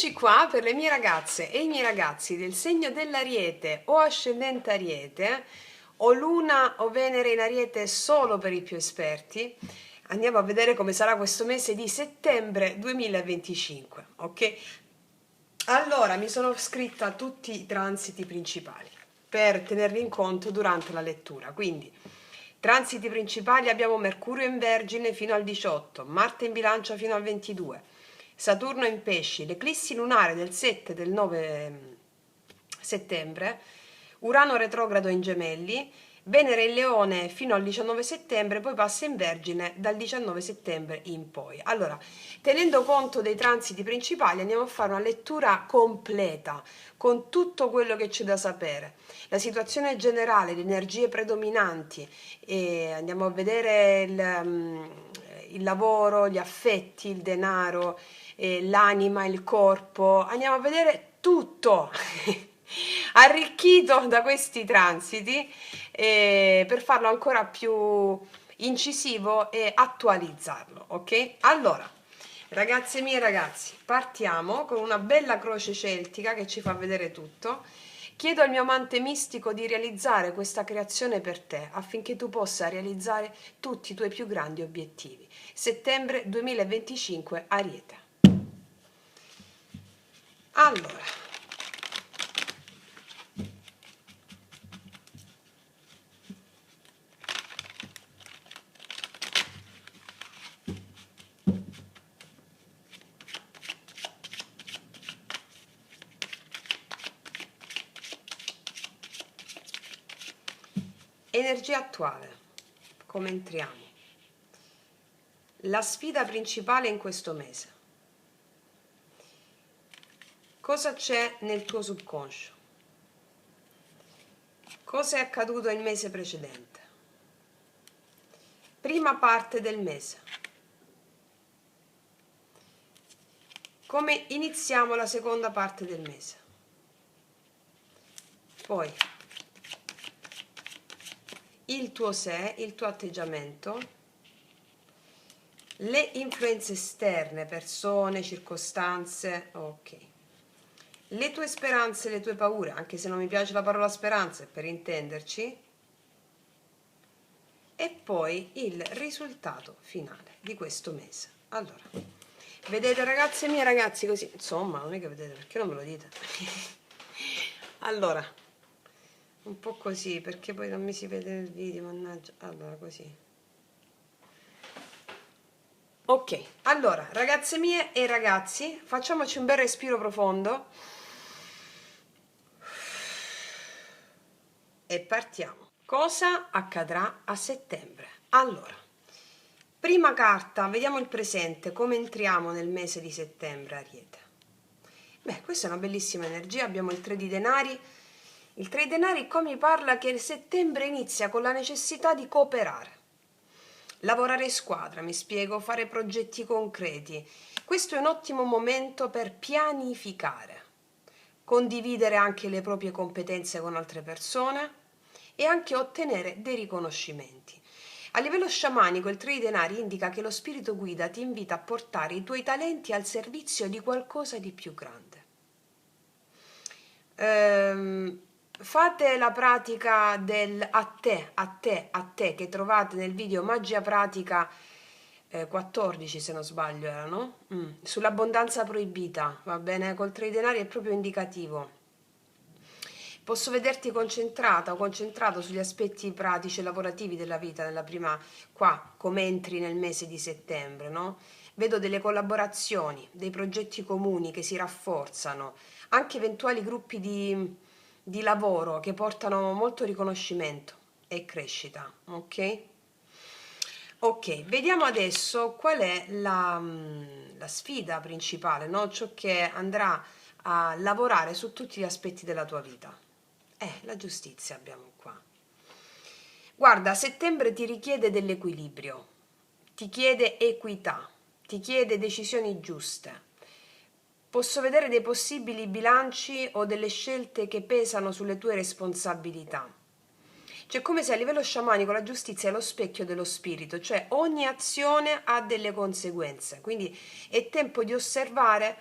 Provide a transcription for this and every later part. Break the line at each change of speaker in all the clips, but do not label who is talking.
Eccoci qua per le mie ragazze e i miei ragazzi del segno dell'Ariete o ascendente Ariete o Luna o Venere in Ariete solo per i più esperti. Andiamo a vedere come sarà questo mese di settembre 2025, ok? Allora, mi sono scritta tutti i transiti principali per tenerli in conto durante la lettura. Quindi, transiti principali abbiamo Mercurio in Vergine fino al 18, Marte in Bilancia fino al 22, Saturno in Pesci, l'eclissi lunare del 7 e del 9 settembre, Urano retrogrado in Gemelli, Venere in Leone fino al 19 settembre, poi passa in Vergine dal 19 settembre in poi. Allora, tenendo conto dei transiti principali, andiamo a fare una lettura completa con tutto quello che c'è da sapere. La situazione generale, le energie predominanti, e andiamo a vedere il lavoro, gli affetti, il denaro, l'anima, il corpo, andiamo a vedere tutto arricchito da questi transiti per farlo ancora più incisivo e attualizzarlo, ok? Allora, ragazze mie e ragazzi, partiamo con una bella croce celtica che ci fa vedere tutto. Chiedo al mio amante mistico di realizzare questa creazione per te affinché tu possa realizzare tutti i tuoi più grandi obiettivi. Settembre 2025, Ariete. Allora, energia attuale, come entriamo? La sfida principale in questo mese. Cosa c'è nel tuo subconscio? Cosa è accaduto il mese precedente? Prima parte del mese. Come iniziamo la seconda parte del mese? Poi il tuo sé, il tuo atteggiamento, le influenze esterne, persone, circostanze, ok. Le tue speranze, le tue paure, anche se non mi piace la parola speranze, per intenderci, e poi il risultato finale di questo mese. Allora, vedete ragazze mie, ragazzi, così, insomma, non è che vedete, perché non me lo dite? Allora, un po' così, perché poi non mi si vede nel video, mannaggia, allora così. Ok, allora, ragazze mie e ragazzi, facciamoci un bel respiro profondo e partiamo. Cosa accadrà a settembre? Allora, prima carta, vediamo il presente, come entriamo nel mese di settembre, Ariete. Beh, questa è una bellissima energia, abbiamo il 3 di denari. Il 3 di denari qua mi parla che settembre inizia con la necessità di cooperare. Lavorare in squadra, mi spiego, fare progetti concreti. Questo è un ottimo momento per pianificare, condividere anche le proprie competenze con altre persone e anche ottenere dei riconoscimenti. A livello sciamanico il 3 di denari indica che lo spirito guida ti invita a portare i tuoi talenti al servizio di qualcosa di più grande. Fate la pratica del a te, a te, a te che trovate nel video Magia Pratica 14 se non sbaglio erano, sull'abbondanza proibita, va bene? Col 3 di denari è proprio indicativo. Posso vederti concentrata o concentrato sugli aspetti pratici e lavorativi della vita nella prima, qua, come entri nel mese di settembre, no? Vedo delle collaborazioni, dei progetti comuni che si rafforzano, anche eventuali gruppi di lavoro che portano molto riconoscimento e crescita, ok? Ok, vediamo adesso qual è la sfida principale, no? Ciò che andrà a lavorare su tutti gli aspetti della tua vita. La giustizia abbiamo qua. Guarda, settembre ti richiede dell'equilibrio, ti chiede equità, ti chiede decisioni giuste. Posso vedere dei possibili bilanci o delle scelte che pesano sulle tue responsabilità. Cioè, come se a livello sciamanico la giustizia è lo specchio dello spirito, cioè ogni azione ha delle conseguenze, quindi è tempo di osservare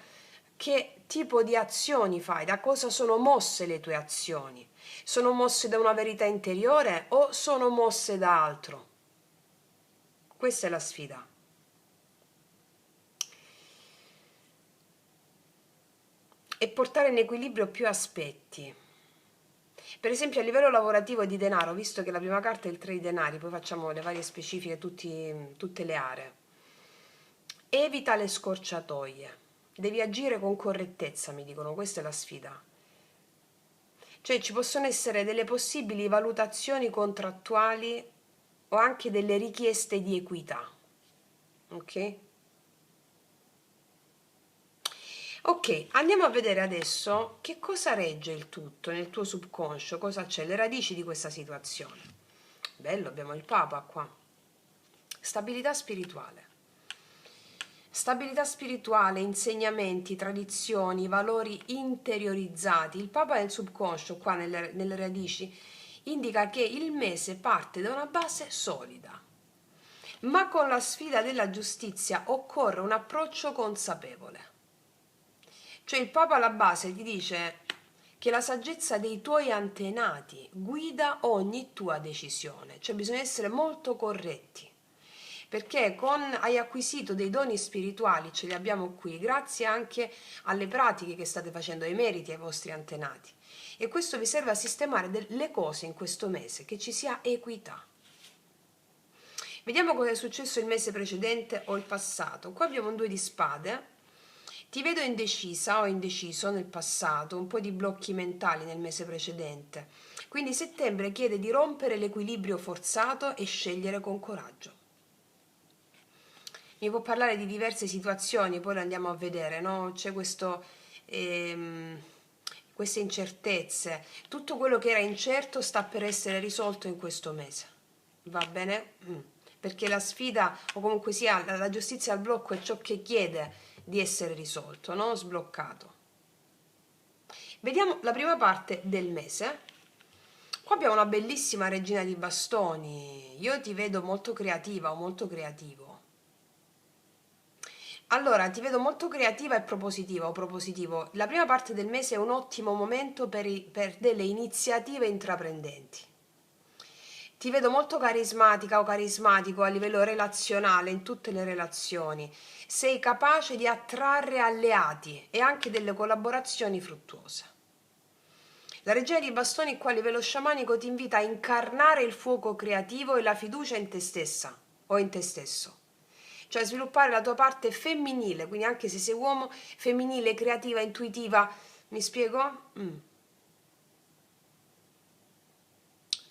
che tipo di azioni fai, da cosa sono mosse le tue azioni. Sono mosse da una verità interiore o sono mosse da altro? Questa è la sfida. E portare in equilibrio più aspetti. Per esempio a livello lavorativo e di denaro, visto che la prima carta è il 3 di denari, poi facciamo le varie specifiche, tutte le aree. Evita le scorciatoie. Devi agire con correttezza, mi dicono, questa è la sfida. Cioè ci possono essere delle possibili valutazioni contrattuali o anche delle richieste di equità. Ok? Ok, andiamo a vedere adesso che cosa regge il tutto nel tuo subconscio, cosa c'è, le radici di questa situazione. Bello, abbiamo il Papa qua. Stabilità spirituale. Stabilità spirituale, insegnamenti, tradizioni, valori interiorizzati. Il Papa nel subconscio, qua nelle radici, indica che il mese parte da una base solida. Ma con la sfida della giustizia occorre un approccio consapevole. Cioè il Papa alla base ti dice che la saggezza dei tuoi antenati guida ogni tua decisione, cioè bisogna essere molto corretti, perché hai acquisito dei doni spirituali, ce li abbiamo qui, grazie anche alle pratiche che state facendo, ai meriti ai vostri antenati. E questo vi serve a sistemare le cose in questo mese, che ci sia equità. Vediamo cosa è successo il mese precedente o il passato. Qua abbiamo un 2 di spade. Ti vedo indecisa o indeciso nel passato, un po' di blocchi mentali nel mese precedente. Quindi settembre chiede di rompere l'equilibrio forzato e scegliere con coraggio. Mi può parlare di diverse situazioni, poi lo andiamo a vedere, no? C'è queste incertezze. Tutto quello che era incerto sta per essere risolto in questo mese. Va bene? Perché la sfida, o comunque sia la giustizia al blocco, è ciò che chiede di essere risolto, no? Sbloccato. Vediamo la prima parte del mese. Qua abbiamo una bellissima regina di bastoni. Io ti vedo molto creativa o molto creativo. Allora, ti vedo molto creativa e propositiva o propositivo. La prima parte del mese è un ottimo momento per delle iniziative intraprendenti. Ti vedo molto carismatica o carismatico a livello relazionale, in tutte le relazioni. Sei capace di attrarre alleati e anche delle collaborazioni fruttuose. La regina di bastoni qua a livello sciamanico ti invita a incarnare il fuoco creativo e la fiducia in te stessa o in te stesso. Cioè sviluppare la tua parte femminile, quindi anche se sei uomo, femminile, creativa, intuitiva. Mi spiego?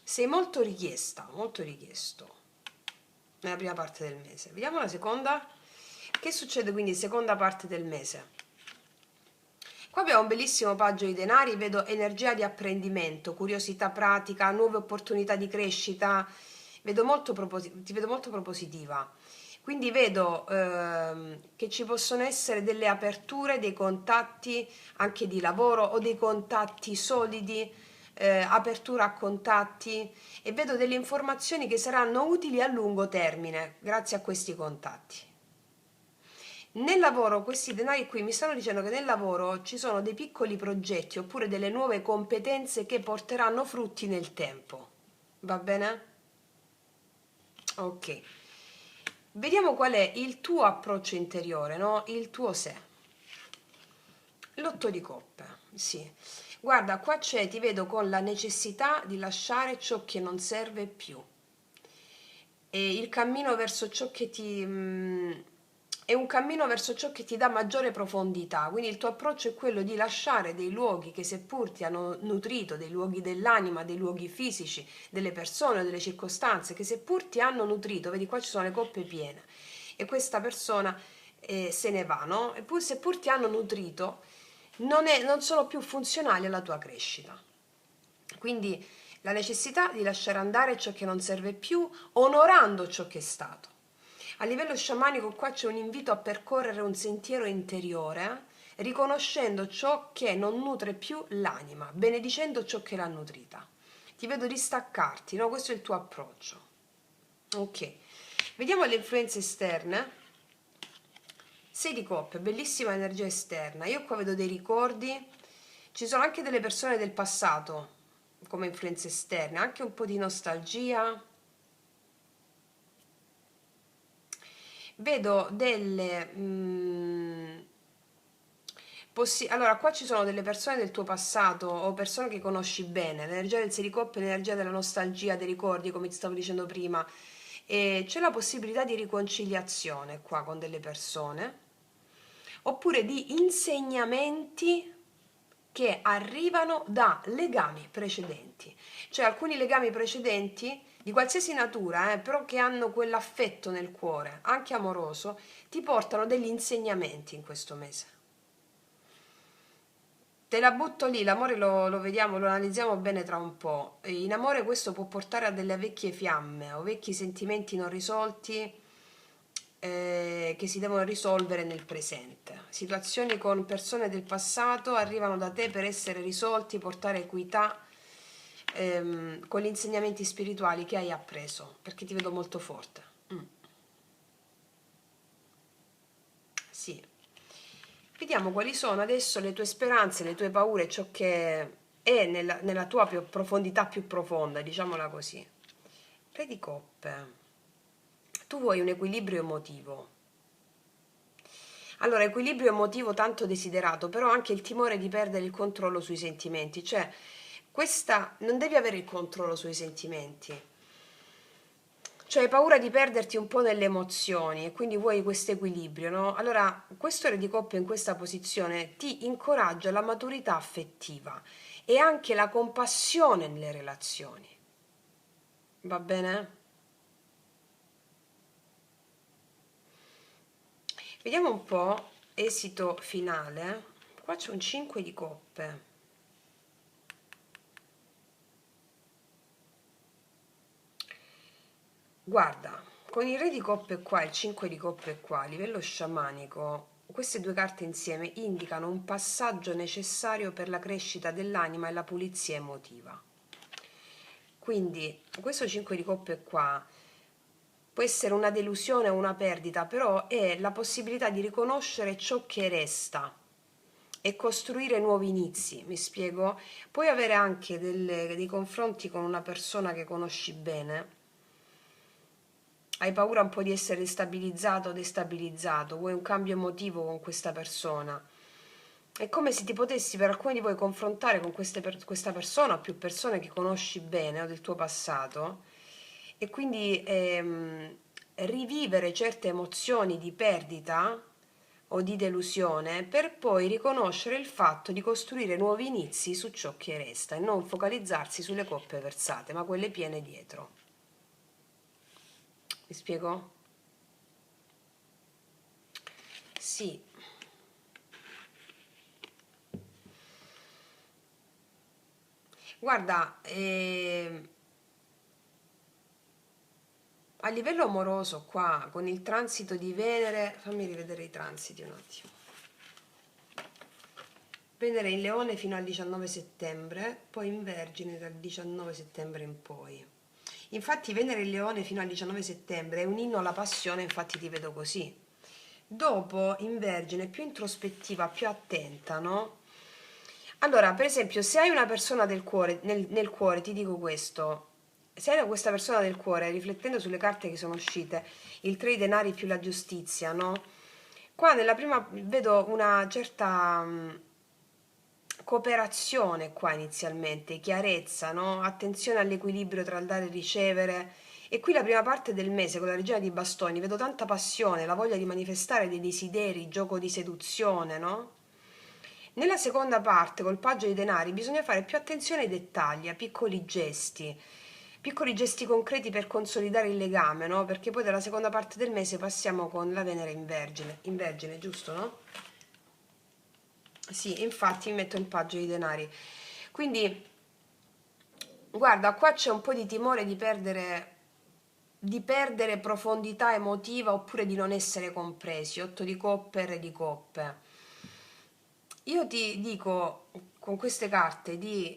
Sei molto richiesta, molto richiesto nella prima parte del mese. Vediamo la seconda. Che succede quindi seconda parte del mese? Qua abbiamo un bellissimo paggio di denari, vedo energia di apprendimento, curiosità pratica, nuove opportunità di crescita, ti vedo molto propositiva. Quindi vedo che ci possono essere delle aperture, dei contatti anche di lavoro o dei contatti solidi, apertura a contatti, e vedo delle informazioni che saranno utili a lungo termine grazie a questi contatti. Nel lavoro, questi denari qui mi stanno dicendo che nel lavoro ci sono dei piccoli progetti oppure delle nuove competenze che porteranno frutti nel tempo. Va bene? Ok. Vediamo qual è il tuo approccio interiore, no? Il tuo sé. L'8 di coppe, sì. Guarda, qua c'è, ti vedo con la necessità di lasciare ciò che non serve più. E il cammino verso ciò che è un cammino verso ciò che ti dà maggiore profondità, quindi il tuo approccio è quello di lasciare dei luoghi che seppur ti hanno nutrito, dei luoghi dell'anima, dei luoghi fisici, delle persone, delle circostanze, che seppur ti hanno nutrito, vedi qua ci sono le coppe piene, e questa persona se ne va, no? Eppure seppur ti hanno nutrito, non sono più funzionali alla tua crescita. Quindi la necessità di lasciare andare ciò che non serve più, onorando ciò che è stato. A livello sciamanico qua c'è un invito a percorrere un sentiero interiore, riconoscendo ciò che non nutre più l'anima, benedicendo ciò che l'ha nutrita. Ti vedo distaccarti, no? Questo è il tuo approccio. Ok, vediamo le influenze esterne. 6 di coppe, bellissima energia esterna. Io qua vedo dei ricordi, ci sono anche delle persone del passato come influenze esterne, anche un po' di nostalgia. Vedo delle allora qua ci sono delle persone del tuo passato o persone che conosci bene, l'energia del 6 di coppe è l'energia della nostalgia, dei ricordi, come ti stavo dicendo prima, e c'è la possibilità di riconciliazione qua con delle persone, oppure di insegnamenti che arrivano da legami precedenti, cioè alcuni legami precedenti di qualsiasi natura, però che hanno quell'affetto nel cuore, anche amoroso, ti portano degli insegnamenti in questo mese. Te la butto lì, l'amore lo vediamo, lo analizziamo bene tra un po'. In amore questo può portare a delle vecchie fiamme o vecchi sentimenti non risolti che si devono risolvere nel presente. Situazioni con persone del passato arrivano da te per essere risolti, portare equità con gli insegnamenti spirituali che hai appreso, perché ti vedo molto forte. Sì. Vediamo quali sono adesso le tue speranze, le tue paure, ciò che è nella tua profondità più profonda, diciamola così. Re di coppe. Tu vuoi un equilibrio emotivo. Allora, equilibrio emotivo tanto desiderato, però anche il timore di perdere il controllo sui sentimenti, cioè non devi avere il controllo sui sentimenti, cioè hai paura di perderti un po' nelle emozioni e quindi vuoi questo equilibrio, no? Allora, questo re di coppia in questa posizione ti incoraggia la maturità affettiva e anche la compassione nelle relazioni. Va bene? Vediamo un po' esito finale. Qua c'è un 5 di coppe. Guarda, con il re di coppe qua e il 5 di coppe qua, a livello sciamanico, queste due carte insieme indicano un passaggio necessario per la crescita dell'anima e la pulizia emotiva. Quindi questo 5 di coppe qua può essere una delusione o una perdita, però è la possibilità di riconoscere ciò che resta e costruire nuovi inizi, mi spiego? Puoi avere anche dei confronti con una persona che conosci bene, hai paura un po' di essere destabilizzato o destabilizzato, vuoi un cambio emotivo con questa persona. È come se ti potessi per alcuni di voi confrontare con questa persona o più persone che conosci bene o del tuo passato e quindi rivivere certe emozioni di perdita o di delusione per poi riconoscere il fatto di costruire nuovi inizi su ciò che resta e non focalizzarsi sulle coppe versate, ma quelle piene dietro. Mi spiego? Sì. Guarda, a livello amoroso qua, con il transito di Venere, fammi rivedere i transiti un attimo. Venere in Leone fino al 19 settembre, poi in Vergine dal 19 settembre in poi. Infatti Venere in Leone fino al 19 settembre è un inno alla passione, infatti ti vedo così. Dopo in Vergine più introspettiva, più attenta, no? Allora, per esempio, se hai una persona del cuore, nel cuore, ti dico questo, se hai questa persona del cuore, riflettendo sulle carte che sono uscite, il 3 di denari più la giustizia, no? Qua nella prima vedo una certa cooperazione qua inizialmente, chiarezza, no? Attenzione all'equilibrio tra il dare e il ricevere. E qui la prima parte del mese con la regina di bastoni vedo tanta passione, la voglia di manifestare dei desideri, gioco di seduzione, no? Nella seconda parte, col paggio di denari, bisogna fare più attenzione ai dettagli, a piccoli gesti concreti per consolidare il legame, no? Perché poi dalla seconda parte del mese passiamo con la Venere in Vergine, giusto, no? Sì, infatti mi metto il paggio di denari. Quindi, guarda, qua c'è un po' di timore di perdere profondità emotiva oppure di non essere compresi. 8 di coppe e re di coppe. Io ti dico con queste carte di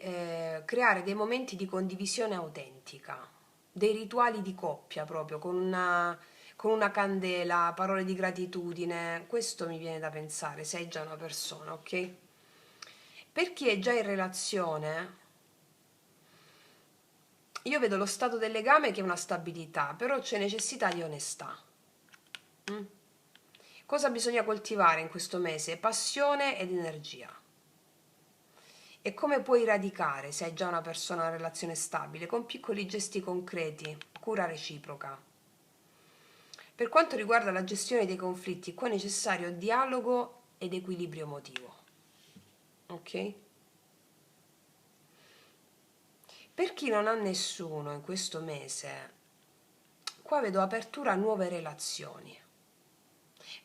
creare dei momenti di condivisione autentica, dei rituali di coppia proprio, con con una candela, parole di gratitudine, questo mi viene da pensare, sei già una persona, ok? Per chi è già in relazione, io vedo lo stato del legame che è una stabilità, però c'è necessità di onestà. Mm? Cosa bisogna coltivare in questo mese? Passione ed energia. E come puoi radicare, se hai già una persona, una relazione stabile? Con piccoli gesti concreti, cura reciproca. Per quanto riguarda la gestione dei conflitti, qua è necessario dialogo ed equilibrio emotivo. Ok? Per chi non ha nessuno in questo mese, qua vedo apertura a nuove relazioni,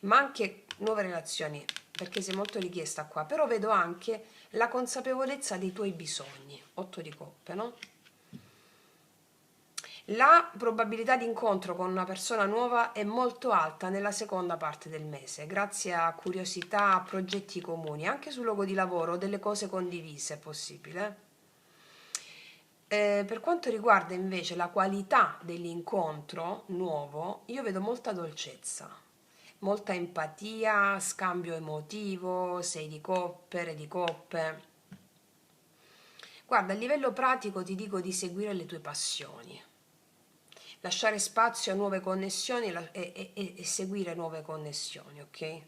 ma anche nuove relazioni, perché sei molto richiesta qua, però vedo anche la consapevolezza dei tuoi bisogni, 8 di coppe, no? La probabilità di incontro con una persona nuova è molto alta nella seconda parte del mese, grazie a curiosità, a progetti comuni, anche sul luogo di lavoro, delle cose condivise è possibile. Per quanto riguarda invece la qualità dell'incontro nuovo, io vedo molta dolcezza, molta empatia, scambio emotivo, 6 di coppe, re di coppe. Guarda, a livello pratico ti dico di seguire le tue passioni, lasciare spazio a nuove connessioni e seguire nuove connessioni, ok?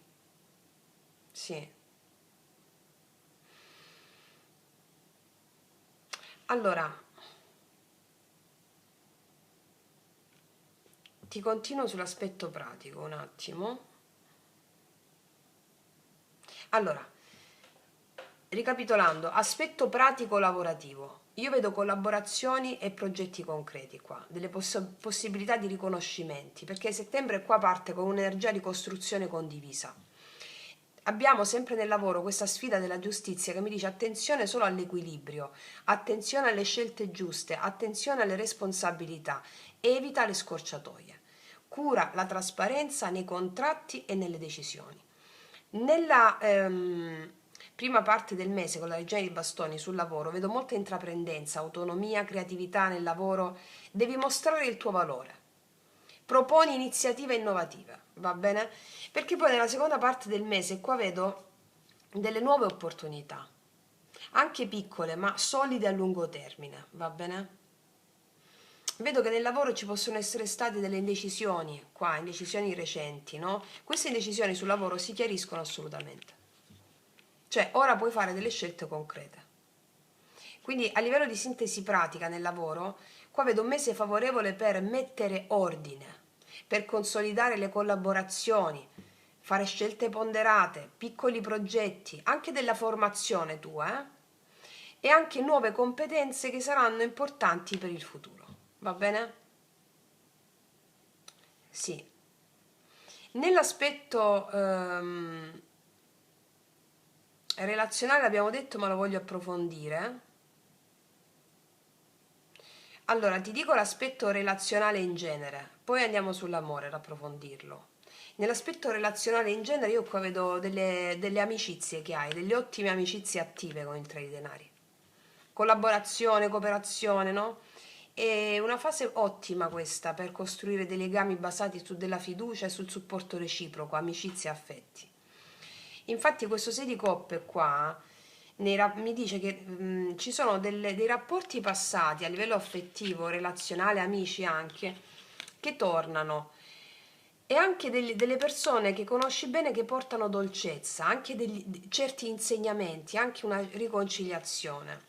Sì. Allora, ti continuo sull'aspetto pratico un attimo. Allora, ricapitolando, aspetto pratico lavorativo. Io vedo collaborazioni e progetti concreti qua, delle possibilità di riconoscimenti, perché settembre qua parte con un'energia di costruzione condivisa. Abbiamo sempre nel lavoro questa sfida della giustizia che mi dice attenzione solo all'equilibrio, attenzione alle scelte giuste, attenzione alle responsabilità, evita le scorciatoie, cura la trasparenza nei contratti e nelle decisioni. Nella prima parte del mese con la Regina di Bastoni sul lavoro vedo molta intraprendenza, autonomia, creatività nel lavoro, devi mostrare il tuo valore. Proponi iniziative innovative, va bene? Perché poi nella seconda parte del mese qua vedo delle nuove opportunità, anche piccole ma solide a lungo termine, va bene? Vedo che nel lavoro ci possono essere state delle indecisioni, qua, indecisioni recenti, no? Queste indecisioni sul lavoro si chiariscono assolutamente. Cioè, ora puoi fare delle scelte concrete. Quindi a livello di sintesi pratica nel lavoro, qua vedo un mese favorevole per mettere ordine, per consolidare le collaborazioni, fare scelte ponderate, piccoli progetti, anche della formazione tua, e anche nuove competenze che saranno importanti per il futuro. Va bene? Sì. Nell'aspetto relazionale abbiamo detto, ma lo voglio approfondire. Allora, ti dico l'aspetto relazionale in genere, poi andiamo sull'amore ad approfondirlo. Nell'aspetto relazionale in genere io qua vedo delle amicizie che hai, delle ottime amicizie attive con il 3 di denari. Collaborazione, cooperazione, no? È una fase ottima questa per costruire dei legami basati su della fiducia e sul supporto reciproco, amicizie e affetti. Infatti questo 6 di coppe qua mi dice che ci sono dei rapporti passati a livello affettivo, relazionale, amici anche, che tornano. E anche delle persone che conosci bene che portano dolcezza, anche certi insegnamenti, anche una riconciliazione.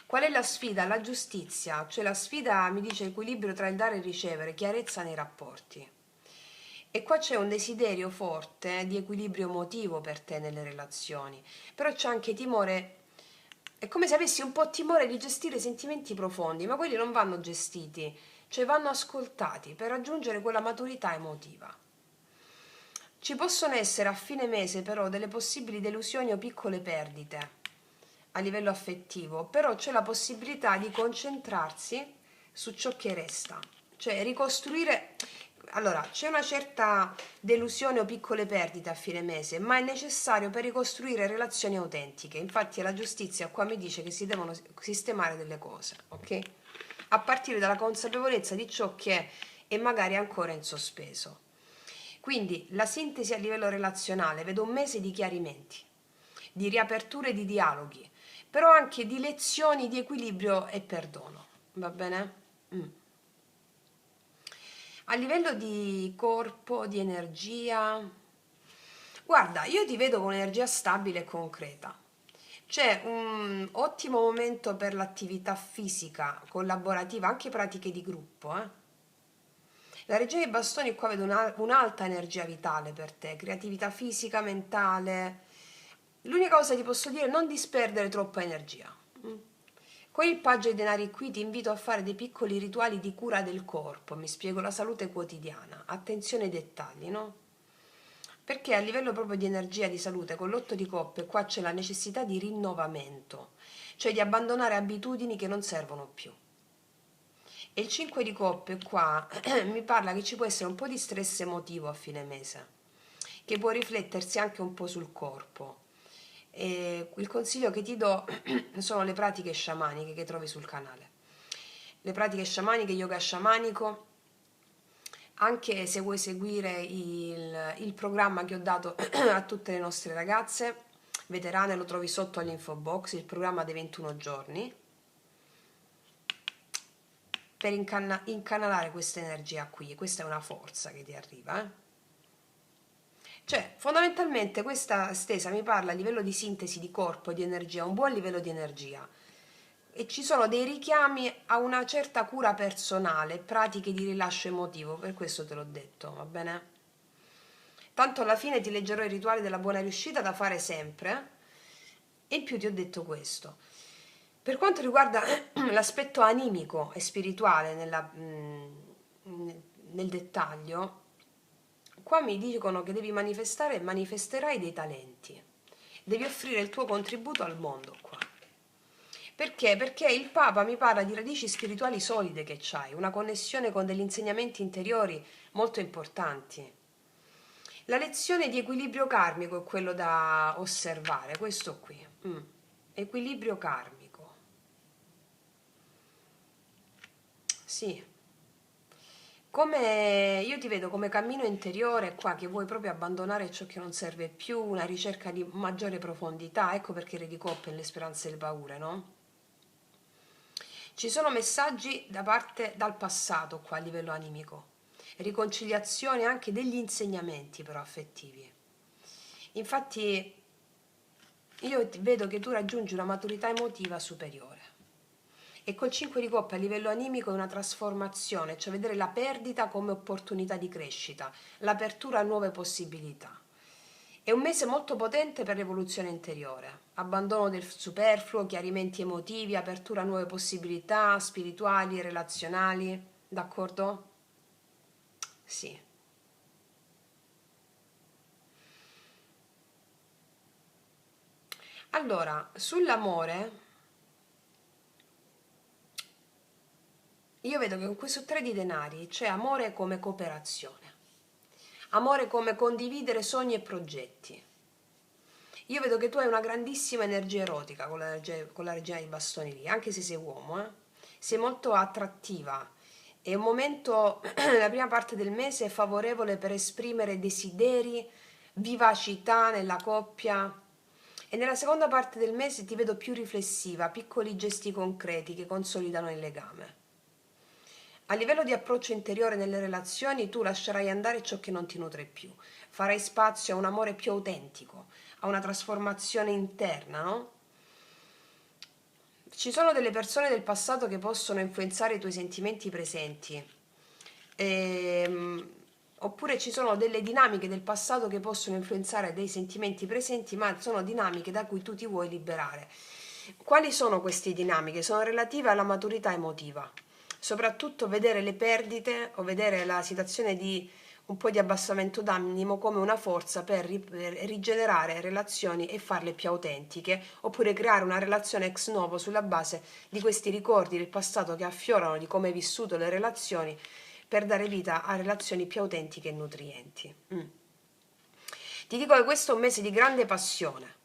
Qual è la sfida? La giustizia, cioè la sfida mi dice equilibrio tra il dare e il ricevere, chiarezza nei rapporti. E qua c'è un desiderio forte di equilibrio emotivo per te nelle relazioni, però c'è anche timore, è come se avessi un po' timore di gestire sentimenti profondi, ma quelli non vanno gestiti, cioè vanno ascoltati per raggiungere quella maturità emotiva. Ci possono essere a fine mese però delle possibili delusioni o piccole perdite a livello affettivo, però c'è la possibilità di concentrarsi su ciò che resta, cioè ricostruire. Allora, c'è una certa delusione o piccole perdite a fine mese, ma è necessario per ricostruire relazioni autentiche. Infatti la giustizia qua mi dice che si devono sistemare delle cose, ok? A partire dalla consapevolezza di ciò che e magari ancora in sospeso. Quindi la sintesi a livello relazionale, vedo un mese di chiarimenti, di riaperture di dialoghi, però anche di lezioni di equilibrio e perdono, va bene? A livello di corpo, di energia, guarda, io ti vedo con energia stabile e concreta. C'è un ottimo momento per l'attività fisica, collaborativa, anche pratiche di gruppo, eh. La regina dei bastoni qua vedo un'alta energia vitale per te, creatività fisica, mentale. L'unica cosa che ti posso dire è non disperdere troppa energia. Con il paggio dei denari qui ti invito a fare dei piccoli rituali di cura del corpo, mi spiego la salute quotidiana, attenzione ai dettagli, no? Perché a livello proprio di energia, di salute, con l'otto di coppe qua c'è la necessità di rinnovamento, cioè di abbandonare abitudini che non servono più. E il 5 di coppe qua mi parla che ci può essere un po' di stress emotivo a fine mese, che può riflettersi anche un po' sul corpo. E il consiglio che ti do sono le pratiche sciamaniche che trovi sul canale. Le pratiche sciamaniche, yoga sciamanico, anche se vuoi seguire il programma che ho dato a tutte le nostre ragazze veterane, lo trovi sotto all'info box, il programma dei 21 giorni, per incanalare questa energia qui. Questa è una forza che ti arriva, Cioè, fondamentalmente questa stesa mi parla a livello di sintesi di corpo e di energia, un buon livello di energia. E ci sono dei richiami a una certa cura personale, pratiche di rilascio emotivo, per questo te l'ho detto, va bene? Tanto alla fine ti leggerò i rituali della buona riuscita da fare sempre, e in più ti ho detto questo. Per quanto riguarda l'aspetto animico e spirituale nel dettaglio, qua mi dicono che devi manifestare e manifesterai dei talenti. Devi offrire il tuo contributo al mondo qua. Perché? Perché il Papa mi parla di radici spirituali solide che c'hai, una connessione con degli insegnamenti interiori molto importanti. La lezione di equilibrio karmico è quello da osservare, questo qui. Equilibrio karmico. Sì. Come io ti vedo come cammino interiore qua che vuoi proprio abbandonare ciò che non serve più, una ricerca di maggiore profondità, ecco perché re di coppe le speranze e le paure, no? Ci sono messaggi dal passato qua a livello animico, riconciliazione anche degli insegnamenti però affettivi. Infatti io vedo che tu raggiungi una maturità emotiva superiore. E col 5 di coppe a livello animico è una trasformazione, cioè vedere la perdita come opportunità di crescita, l'apertura a nuove possibilità. È un mese molto potente per l'evoluzione interiore, abbandono del superfluo, chiarimenti emotivi, apertura a nuove possibilità spirituali, relazionali, d'accordo? Sì. Allora, sull'amore, io vedo che con questo 3 di denari c'è amore come cooperazione, amore come condividere sogni e progetti. Io vedo che tu hai una grandissima energia erotica con la regina dei bastoni lì, anche se sei uomo, sei molto attrattiva. È un momento, la prima parte del mese è favorevole per esprimere desideri, vivacità nella coppia, e nella seconda parte del mese ti vedo più riflessiva, piccoli gesti concreti che consolidano il legame. A livello di approccio interiore nelle relazioni, tu lascerai andare ciò che non ti nutre più, farai spazio a un amore più autentico, a una trasformazione interna, no? Ci sono delle persone del passato che possono influenzare i tuoi sentimenti presenti, oppure ci sono delle dinamiche del passato che possono influenzare dei sentimenti presenti, ma sono dinamiche da cui tu ti vuoi liberare. Quali sono queste dinamiche? Sono relative alla maturità emotiva, soprattutto vedere le perdite o vedere la situazione di un po' di abbassamento d'animo come una forza per rigenerare relazioni e farle più autentiche, oppure creare una relazione ex novo sulla base di questi ricordi del passato che affiorano di come hai vissuto le relazioni, per dare vita a relazioni più autentiche e nutrienti. Ti dico che questo è un mese di grande passione,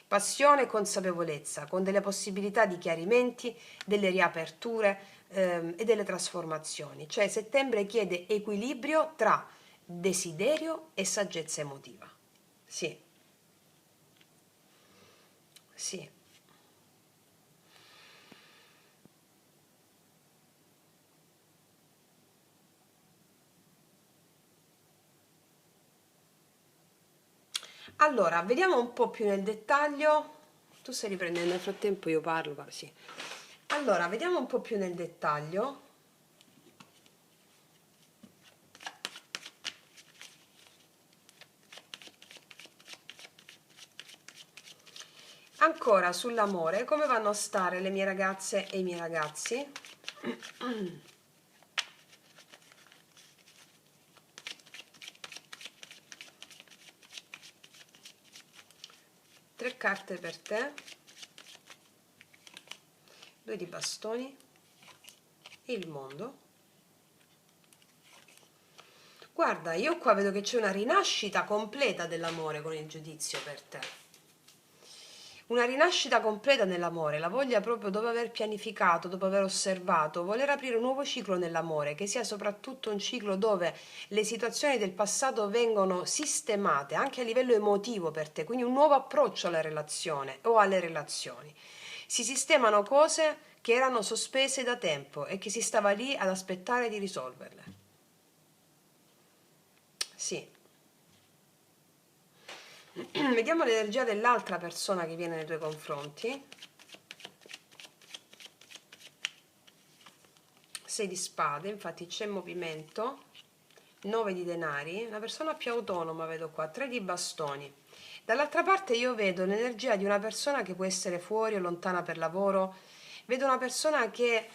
passione e consapevolezza, con delle possibilità di chiarimenti, delle riaperture e delle trasformazioni. Cioè settembre chiede equilibrio tra desiderio e saggezza emotiva. Sì, sì. Allora, vediamo un po' più nel dettaglio. Tu stai riprendendo, nel frattempo io parlo, sì. Allora, vediamo un po' più nel dettaglio. Ancora sull'amore, come vanno a stare le mie ragazze e i miei ragazzi? Tre carte per te, due di bastoni, il mondo. Guarda, io qua vedo che c'è una rinascita completa dell'amore con il giudizio per te. Una rinascita completa nell'amore, la voglia proprio dopo aver pianificato, dopo aver osservato, voler aprire un nuovo ciclo nell'amore, che sia soprattutto un ciclo dove le situazioni del passato vengono sistemate anche a livello emotivo per te, quindi un nuovo approccio alla relazione o alle relazioni. Si sistemano cose che erano sospese da tempo e che si stava lì ad aspettare di risolverle. Sì. Vediamo l'energia dell'altra persona che viene nei tuoi confronti. 6 di spade, infatti c'è movimento. 9 di denari, una persona più autonoma vedo qua. 3 di bastoni. Dall'altra parte io vedo l'energia di una persona che può essere fuori o lontana per lavoro. Vedo una persona che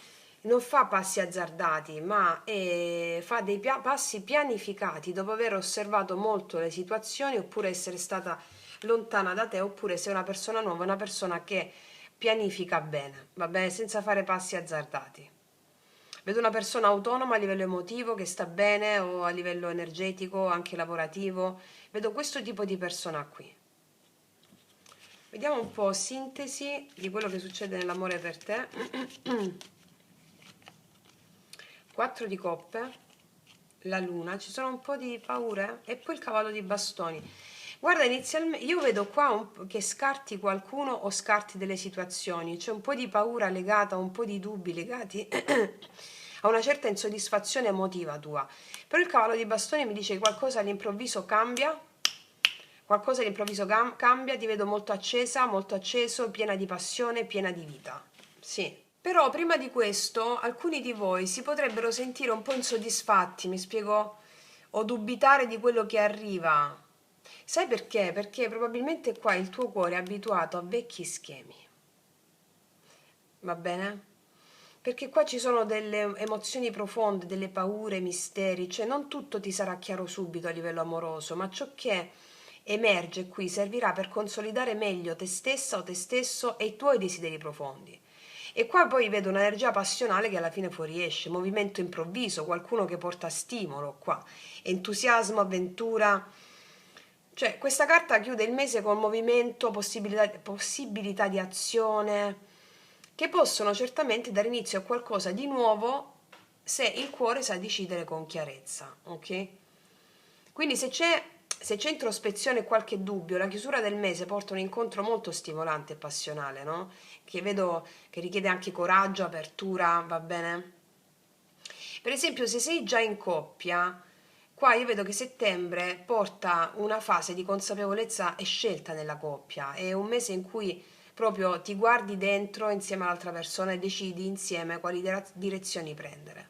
non fa passi azzardati, ma fa dei passi pianificati dopo aver osservato molto le situazioni, oppure essere stata lontana da te, oppure se è una persona nuova, una persona che pianifica bene, va bene, senza fare passi azzardati. Vedo una persona autonoma a livello emotivo che sta bene, o a livello energetico, anche lavorativo. Vedo questo tipo di persona qui. Vediamo un po' sintesi di quello che succede nell'amore per te. 4 di coppe, la luna, ci sono un po' di paure e poi il cavallo di bastoni. Guarda, inizialmente io vedo qua che scarti qualcuno o scarti delle situazioni, c'è un po' di paura legata, un po' di dubbi legati a una certa insoddisfazione emotiva tua. Però il cavallo di bastoni mi dice che qualcosa all'improvviso cambia, qualcosa all'improvviso cambia, ti vedo molto accesa, molto acceso, piena di passione, piena di vita. Sì. Però prima di questo alcuni di voi si potrebbero sentire un po' insoddisfatti, mi spiego, o dubitare di quello che arriva. Sai perché? Perché probabilmente qua il tuo cuore è abituato a vecchi schemi. Va bene? Perché qua ci sono delle emozioni profonde, delle paure, misteri, cioè non tutto ti sarà chiaro subito a livello amoroso, ma ciò che emerge qui servirà per consolidare meglio te stessa o te stesso e i tuoi desideri profondi. E qua poi vedo un'energia passionale che alla fine fuoriesce, movimento improvviso, qualcuno che porta stimolo qua, entusiasmo, avventura. Cioè, questa carta chiude il mese con movimento, possibilità di azione, che possono certamente dare inizio a qualcosa di nuovo se il cuore sa decidere con chiarezza, ok? Quindi se c'è introspezione e qualche dubbio, la chiusura del mese porta a un incontro molto stimolante e passionale, no? Che vedo che richiede anche coraggio, apertura, va bene? Per esempio, se sei già in coppia, qua io vedo che settembre porta una fase di consapevolezza e scelta nella coppia, è un mese in cui proprio ti guardi dentro insieme all'altra persona e decidi insieme quali direzioni prendere.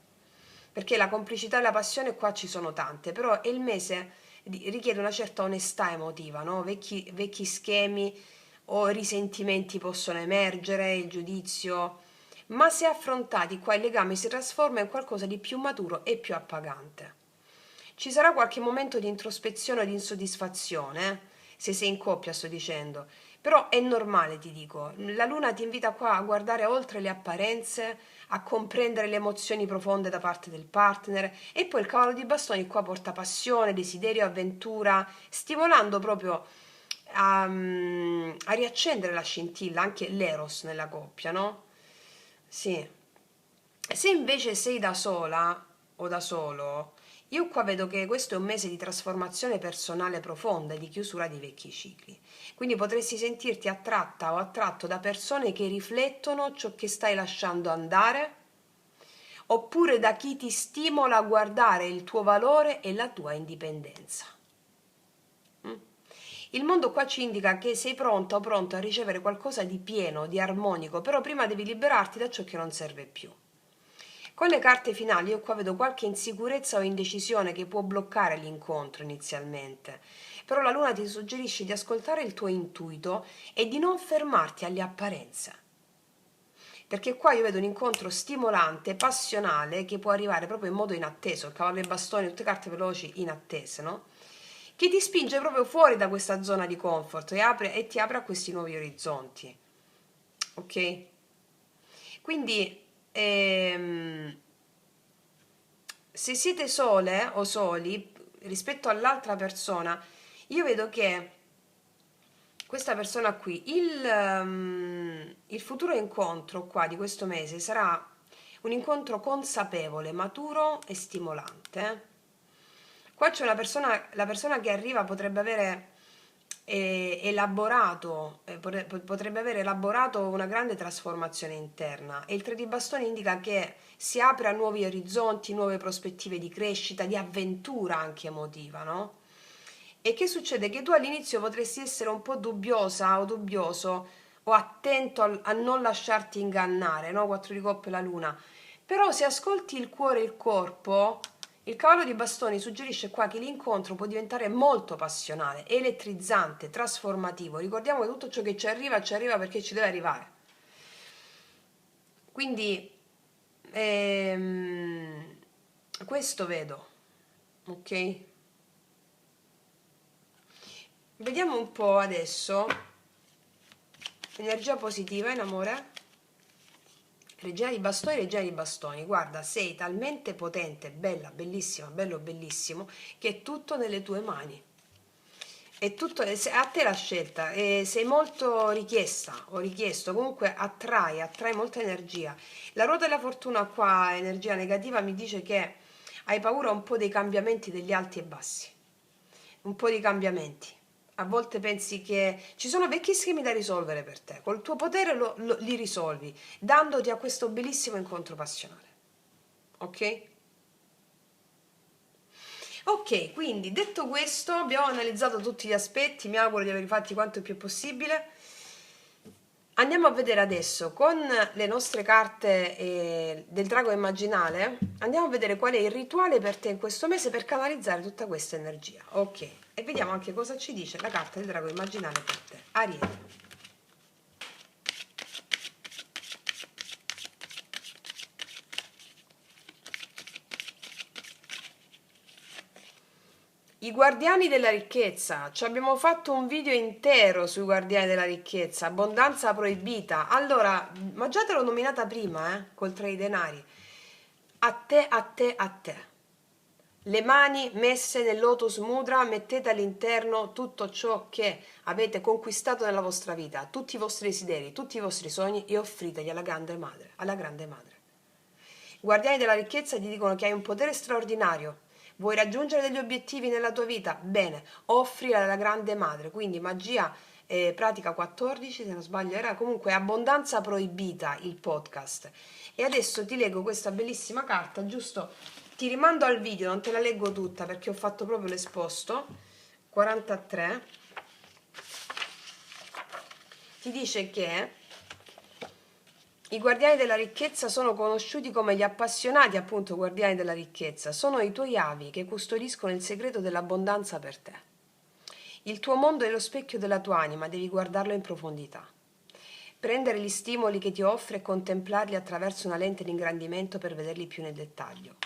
Perché la complicità e la passione qua ci sono tante, però è il mese richiede una certa onestà emotiva, no? Vecchi schemi o risentimenti possono emergere, il giudizio, ma se affrontati qua il legame si trasforma in qualcosa di più maturo e più appagante. Ci sarà qualche momento di introspezione o di insoddisfazione, se sei in coppia sto dicendo, però è normale, ti dico. La luna ti invita qua a guardare oltre le apparenze, a comprendere le emozioni profonde da parte del partner, e poi il cavallo di bastoni qua porta passione, desiderio, avventura, stimolando proprio a riaccendere la scintilla, anche l'eros nella coppia, no? Sì. Se invece sei da sola o da solo, io qua vedo che questo è un mese di trasformazione personale profonda e di chiusura di vecchi cicli. Quindi potresti sentirti attratta o attratto da persone che riflettono ciò che stai lasciando andare, oppure da chi ti stimola a guardare il tuo valore e la tua indipendenza. Il mondo qua ci indica che sei pronta o pronto a ricevere qualcosa di pieno, di armonico, però prima devi liberarti da ciò che non serve più. Con le carte finali io qua vedo qualche insicurezza o indecisione che può bloccare l'incontro inizialmente, però la luna ti suggerisce di ascoltare il tuo intuito e di non fermarti alle apparenze. Perché qua io vedo un incontro stimolante, passionale, che può arrivare proprio in modo inatteso, il cavallo dei bastoni, tutte carte veloci inattese, no? Che ti spinge proprio fuori da questa zona di comfort e ti apre a questi nuovi orizzonti. Ok? Quindi, se siete sole o soli rispetto all'altra persona, io vedo che questa persona qui, il futuro incontro qua di questo mese sarà un incontro consapevole, maturo e stimolante. Qua c'è una persona, la persona che arriva potrebbe avere potrebbe aver elaborato una grande trasformazione interna, e il 3 di bastoni indica che si apre a nuovi orizzonti, nuove prospettive di crescita, di avventura anche emotiva, no? E che succede? Che tu all'inizio potresti essere un po' dubbiosa o dubbioso o attento a non lasciarti ingannare, no? 4 di coppe e la luna. Però se ascolti il cuore e il corpo, il cavallo di bastoni suggerisce qua che l'incontro può diventare molto passionale, elettrizzante, trasformativo. Ricordiamo che tutto ciò che ci arriva perché ci deve arrivare. Quindi questo vedo, ok? Vediamo un po' adesso energia positiva in amore. Regina di bastoni, guarda, sei talmente potente, bella, bellissima, bello, bellissimo, che è tutto nelle tue mani. È tutto, a te la scelta, e sei molto richiesta o richiesto, comunque attrai molta energia. La ruota della fortuna qua, energia negativa, mi dice che hai paura un po' dei cambiamenti degli alti e bassi, un po' di cambiamenti. A volte pensi che ci sono vecchi schemi da risolvere per te, col tuo potere li risolvi, dandoti a questo bellissimo incontro passionale. Ok? Ok, quindi detto questo, abbiamo analizzato tutti gli aspetti, mi auguro di averli fatti quanto più possibile. Andiamo a vedere adesso con le nostre carte del drago immaginale, andiamo a vedere qual è il rituale per te in questo mese per canalizzare tutta questa energia. Ok, e vediamo anche cosa ci dice la carta del drago immaginale per te. Ariete. I guardiani della ricchezza, ci abbiamo fatto un video intero sui guardiani della ricchezza, abbondanza proibita. Allora, ma già te l'ho nominata prima, col 3 di denari. A te, a te, a te. Le mani messe nel Lotus Mudra, mettete all'interno tutto ciò che avete conquistato nella vostra vita, tutti i vostri desideri, tutti i vostri sogni, e offritegli alla grande madre, alla grande madre. I guardiani della ricchezza ti dicono che hai un potere straordinario. Vuoi raggiungere degli obiettivi nella tua vita? Bene, offri alla grande madre. Quindi magia, pratica 14, se non sbaglio, era comunque abbondanza proibita il podcast. E adesso ti leggo questa bellissima carta, giusto? Ti rimando al video, non te la leggo tutta perché ho fatto proprio l'esposto. 43. Ti dice che i guardiani della ricchezza sono conosciuti come gli appassionati, appunto, guardiani della ricchezza. Sono i tuoi avi che custodiscono il segreto dell'abbondanza per te. Il tuo mondo è lo specchio della tua anima, devi guardarlo in profondità. Prendere gli stimoli che ti offre e contemplarli attraverso una lente di ingrandimento per vederli più nel dettaglio.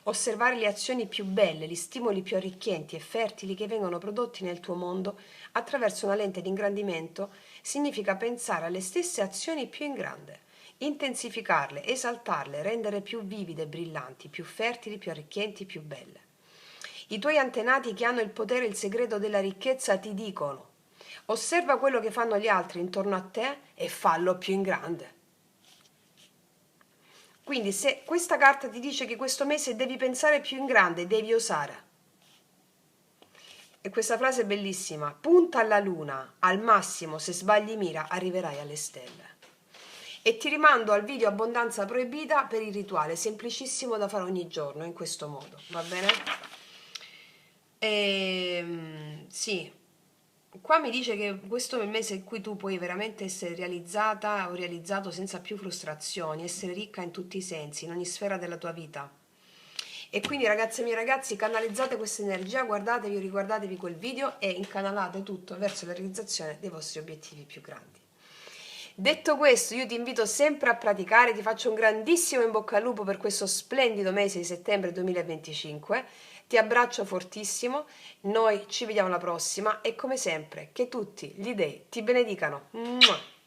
Osservare le azioni più belle, gli stimoli più arricchenti e fertili che vengono prodotti nel tuo mondo attraverso una lente di ingrandimento significa pensare alle stesse azioni più in grande, intensificarle, esaltarle, rendere più vivide, brillanti, più fertili, più arricchenti, più belle. I tuoi antenati che hanno il potere e il segreto della ricchezza ti dicono: Osserva quello che fanno gli altri intorno a te e fallo più in grande. Quindi se questa carta ti dice che questo mese devi pensare più in grande, devi osare. E questa frase è bellissima: punta alla luna, al massimo se sbagli mira arriverai alle stelle. E ti rimando al video abbondanza proibita per il rituale, semplicissimo da fare ogni giorno in questo modo, va bene? Sì, qua mi dice che questo è il mese in cui tu puoi veramente essere realizzata o realizzato senza più frustrazioni, essere ricca in tutti i sensi, in ogni sfera della tua vita. E quindi ragazze e miei ragazzi, canalizzate questa energia, guardatevi o riguardatevi quel video e incanalate tutto verso la realizzazione dei vostri obiettivi più grandi. Detto questo, io ti invito sempre a praticare, ti faccio un grandissimo in bocca al lupo per questo splendido mese di settembre 2025, ti abbraccio fortissimo, noi ci vediamo alla prossima e come sempre che tutti gli dei ti benedicano. Mua!